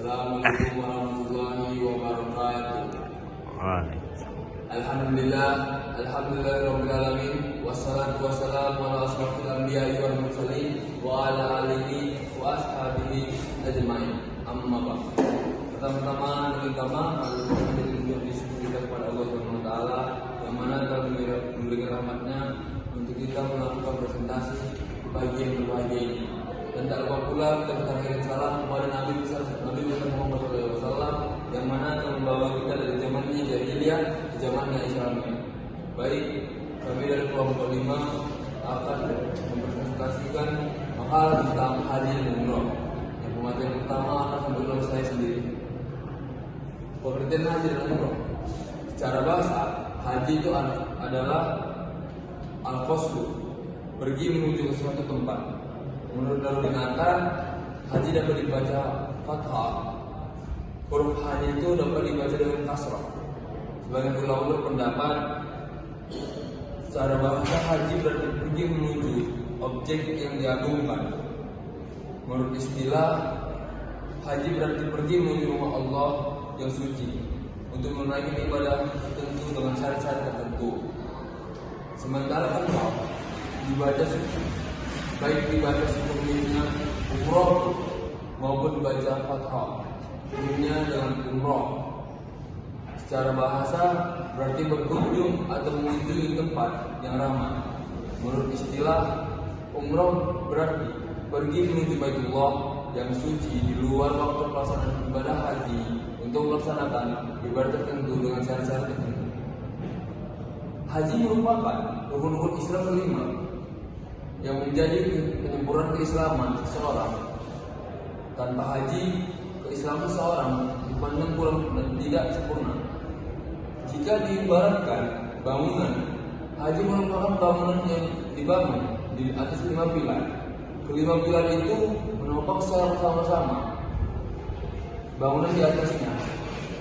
Assalamualaikum warahmatullahi wabarakatuh. Alhamdulillahirabbil alamin wassalatu wassalamu ala asyrofil anbiya'i wal mursalin wa ala alihi wa ashabihi ajmain. Amma ba'd. Pertama-tama yang disyukuri kepada Allah Subhanahu wa taala yang mana telah memberikan rahmatnya untuk kita melakukan presentasi bagi yang berbahagia ini. Dan tak lupa pula kita mengakhiri salam kepada Nabi Muhammad SAW yang mana telah membawa kita dari zamannya jahiliyah ke zamannya Islam. Baik, kami dari kelompok 5 akan mempresentasikan makalah tentang haji dan umroh. Yang pemateri pertama akan berlalu saya sendiri. Pengertian haji dan umroh. Secara bahasa, haji itu adalah al-qasdu, pergi menuju ke suatu tempat. Menurut Darul Inatan, haji dapat dibaca fathah. Huruf haji itu dapat dibaca dengan kasrah. Sebagian ulama berpendapat secara bahasa haji berarti pergi menuju objek yang diagungkan. Menurut istilah, haji berarti pergi menuju rumah Allah yang suci untuk menunaikan ibadah tertentu dengan syarat-syarat tertentu. Sementara umrah dibaca baik dibaca sebelumnya umroh maupun dibaca fathah, umumnya dengan umroh. Secara bahasa berarti berkunjung atau mengunjungi tempat yang ramai. Menurut istilah, umroh berarti pergi menuju Baitullah yang suci di luar waktu pelaksanaan ibadah haji untuk melaksanakan ibadah tertentu dengan syarat-syarat tertentu. Haji merupakan rukun-rukun Islam kelima yang menjadi penyempurnaan keislaman seseorang. Tanpa haji, keislaman seseorang dipandang kurang dan tidak sempurna. Jika diibaratkan bangunan, haji merupakan bangunan yang dibangun di atas 5 pilar. Kelima pilar itu menopang secara bersama-sama bangunan di atasnya.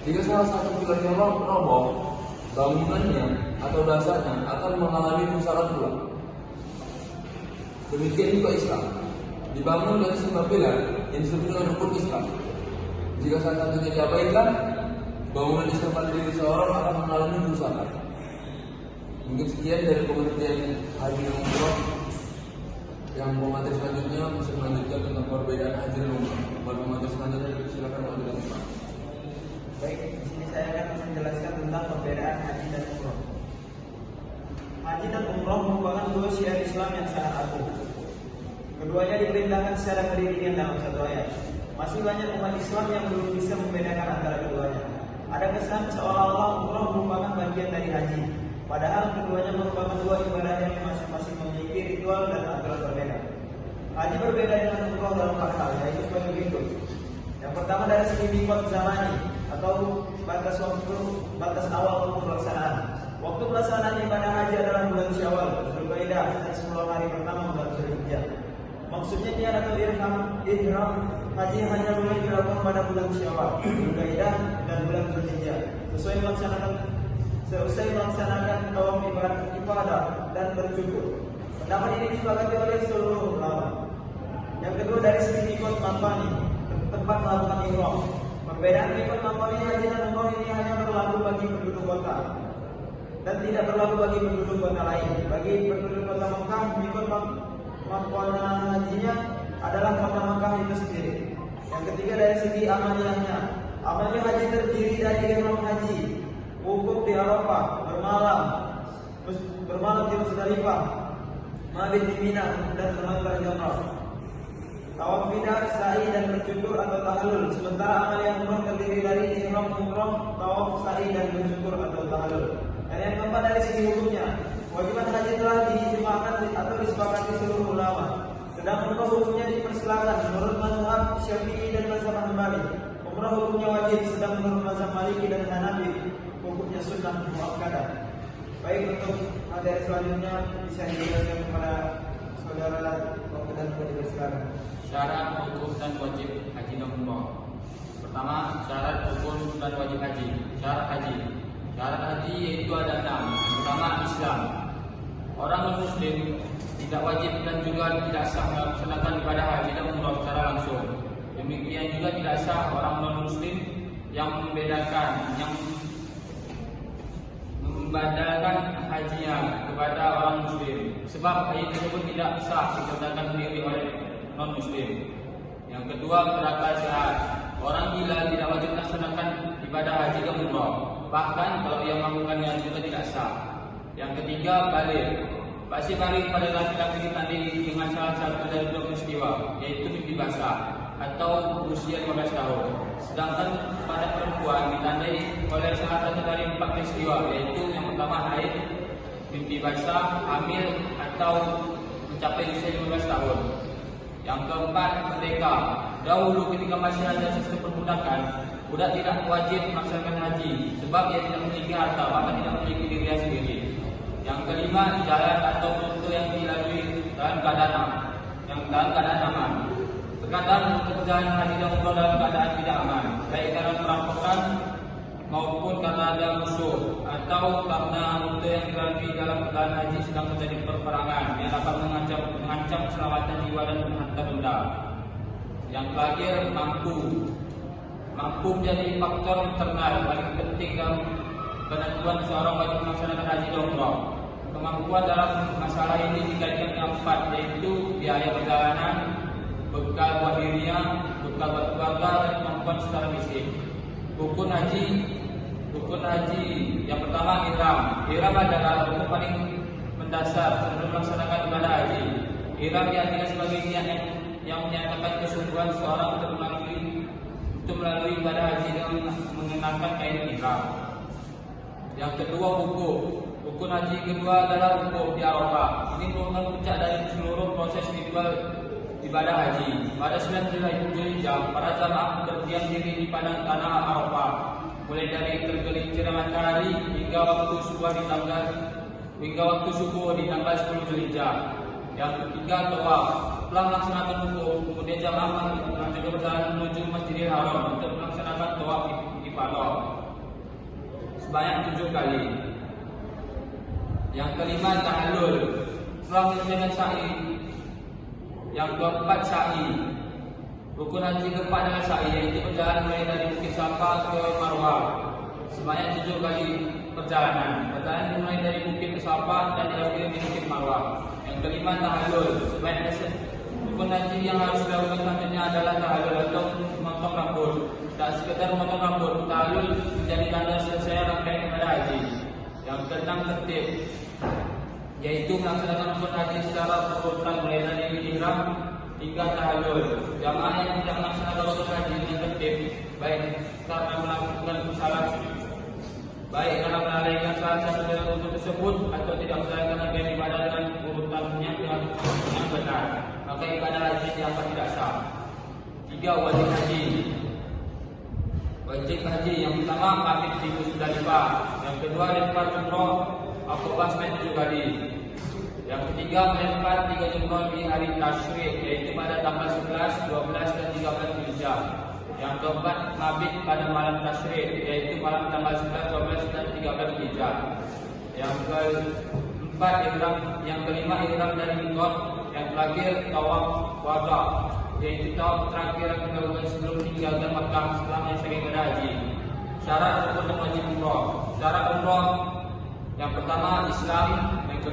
Jika salah satu pilarnya roboh, bangunannya atau dasarnya akan mengalami kerusakan pula. Demikian juga Islam, dibangun dari 5 pilar yang disebut dengan rukun Islam. Jika salah satunya diabaikan, bangunan Islam pada diri seorang akan mengalami kerusakan. Mungkin sekian dari pengertian haji dan umroh. Yang pemateri selanjutnya bisa melanjutkan tentang perbedaan haji dan umroh. Pada pemateri selanjutnya silakan melanjutkan. Baik, di sini saya akan menjelaskan tentang perbedaan haji dan umroh. Haji dan umroh merupakan dua syiar Islam yang sangat agung. Keduanya diperintahkan secara beriringan dalam satu ayat. Masih banyak umat Islam yang belum bisa membedakan antara keduanya. Ada kesan seolah-olah umroh merupakan bagian dari haji, padahal keduanya merupakan dua ibadah yang masing-masing memiliki ritual dan aturan berbeda. Haji berbeda dengan umroh dalam 4 hal, yaitu sebagai berikut. Yang pertama dari segi miqat zamani atau batas waktu, batas awal untuk pelaksanaan. Waktu pelaksanaan ibadah haji adalah bulan Syawal, Dzulqa'dah, dan 10 hari pertama bulan Dzulhijjah. Maksudnya niat atau ihram haji hanya boleh dilakukan pada bulan Syawal, Dzulqa'dah, dan bulan Dzulhijjah, seusai melaksanakan tawaf ibadah dan bercukur. Pendapat ini disepakati oleh seluruh ulama. Yang kedua dari segi miqat makani, tempat melakukan ihram. Perbedaan miqat makani haji dan umroh ini hanya berlaku bagi penduduk kota dan tidak berlaku bagi penduduk kota lain. Bagi penduduk kota Mekah, miqat makana hajinya adalah kota Mekah itu sendiri. Yang ketiga dari segi amaliyahnya. Amaliyah haji terdiri dari ihram haji, wukuf di Arafah, bermalam di Musdalifah, mabit di Mina, dan melontar jamrah, tawaf bidah, sa'i, dan bercukur atau tahallul. Sementara amaliyah umroh terdiri dari ihram umroh, tawaf, sa'i, dan bercukur atau tahallul. Dan yang keempat dari segi hukumnya, kewajiban haji telah diijma'kan atau disepakati seluruh ulama. Sedang umroh hukumnya dipersilakan menurut mazhab Syafi'i dan mazhab Hambali. Umroh hukumnya wajib, sedang menurut mazhab Maliki dan Hanafi hukumnya sunnah muakkadah. Baik, untuk materi selanjutnya bisa dijelaskan kepada saudara Bapak dan Ibu silakan. Syarat rukun dan wajib haji dan umroh. Pertama, syarat rukun dan wajib haji. Syarat haji. Syarat haji yaitu ada 6. Yang pertama, Islam. Orang muslim tidak wajib dan juga tidak sah melaksanakan ibadah haji dan umroh secara langsung. Demikian juga tidak sah orang non muslim yang membadalkan hajinya kepada orang muslim, sebab haji tersebut tidak sah dikerjakan sendiri oleh non muslim. Yang kedua, berakal sehat. Orang gila tidak wajib melaksanakan ibadah haji dan umrah, bahkan kalau ia melakukannya juga tidak sah. Yang ketiga, balik. Pasti balik pada laki-laki ditandai dengan salah satu dari dua peristiwa, yaitu mimpi basah atau usia 15 tahun. Sedangkan pada perempuan ditandai oleh salah satu dari 4 peristiwa, yaitu yang pertama haid, mimpi basah, hamil, atau mencapai usia 15 tahun. Yang keempat, merdeka. Dahulu ketika masih ada sistem perbudakan, budak tidak wajib melaksanakan haji sebab ia tidak memiliki harta, bahkan tidak memiliki dirinya sendiri. Yang kelima, jalan atau rute yang dilalui dalam keadaan aman. Terkadang perjalanan haji dan umrah dalam keadaan tidak aman, baik karena perampokan maupun karena ada musuh, atau karena rute yang dilalui dalam perjalanan haji sedang terjadi peperangan yang dapat mengancam keselamatan jiwa dan harta benda. Yang terakhir, mampu menjadi faktor internal paling penting dalam penentuan seorang wajib melaksanakan haji dan umrah. Kemampuan dalam masalah ini dikaitkan dengan 4, yaitu biaya perjalanan, bekal buat dirinya, bekal buat keluarga, dan kemampuan secara fisik. Rukun haji yang pertama, ihram. Ihram adalah rukun paling mendasar sebelum melaksanakan ibadah haji. Ihram diartikan sebagai niat yang menyatakan kesungguhan seorang untuk melalui ibadah haji dengan mengenakan kain ihram. Yang kedua, wukuf. Rukun haji kedua adalah wukuf di Arafah. Ini merupakan puncak dari seluruh proses ritual ibadah haji. Pada 9 Zulhijjah, para jamaah berdiam diri di padang tanah Arafah, mulai dari tergelincirnya matahari hingga waktu subuh di tanggal 10 Zulhijjah. Yang ketiga, tawaf. Setelah melaksanakan wukuf, kemudian jamaah melanjutkan perjalanan menuju Masjidil Haram untuk melaksanakan tawaf ifadah sebanyak 7 kali. Yang kelima, tahallul. Setelah menyelesaikan sa'i. Yang keempat, sa'i. Rukun haji keempat adalah sa'i, yaitu perjalanan mulai dari Bukit Safa ke Marwah sebanyak 7 kali perjalanan. Perjalanan dimulai dari Bukit Safa dan diakhiri di Bukit Marwah. Yang kelima, tahallul. Sebanyak rukun haji yang harus dilakukan selanjutnya adalah tahallul atau memotong rambut. Tak sekedar memotong rambut, tahallul menjadi tanda selesai rangkaian ibadah haji. Yang keenam, tertib, yaitu melaksanakan rukun haji secara berurutan mulai dari ihram hingga tahallul. Jamaah yang tidak melaksanakan rukun haji dengan tertib, baik karena melakukan kesalahan, baik karena melalaikan salah satu dari rukun tersebut atau tidak menjalankan rangkaian ibadah dengan urutannya dengan benar, maka ibadah haji dianggap tidak sah. 3. Wajib haji. Wajib haji yang pertama, mabit di Musdalifah. Yang kedua, lempar jumroh Aqabah 7 kali. Yang ketiga, melempar 3 jumroh di hari Tasyrik, yaitu pada tanggal 11, 12, dan 13 Zulhijjah. Yang keempat, mabit pada malam Tasyrik, yaitu malam tanggal 11, 12, dan 13 Zulhijjah. Yang keempat, ihram. Yang kelima, ihram dari miqat. Yang terakhir, tawaf wada, yaitu tawaf terakhir yang dilakukan sebelum meninggalkan Makkah setelah menyelesaikan ibadah haji. Syarat rukun dan wajib umrah. Syarat umrah yang pertama, Islam.